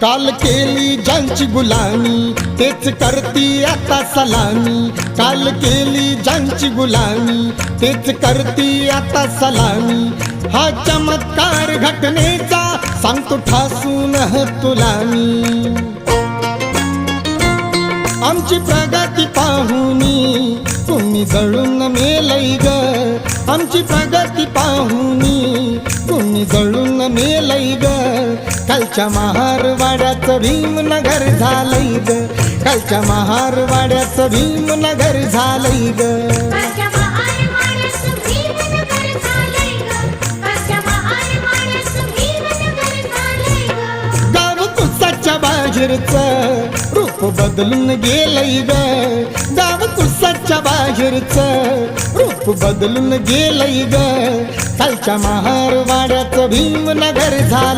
काल केली ज्यांची गुलामी तेच करती आता सलामी. काल केली ज्यांची गुलामी तेच करती आता सलामी. हा चमत्कार घटनेचा सांगतो ठासून तुला मी. आमची प्रगती पाहुनी तुम्ही जळून मेलई ग. आमची प्रगती पाहुनी तुम्ही जळून मेलई ग. कालच्या महारवाड्याचं भीमनगर झालंय ग. कालच्या महारवाड्याचं भीमनगर झालंय ग. गाव कुसाच्या बाहेरचं रूप बदलून गेलंय ग. गाव कुसाच्या बाहेरचं रूप बदलून गेलंय ग. कालच्या महारवाड्याचं भीमनगर झालं.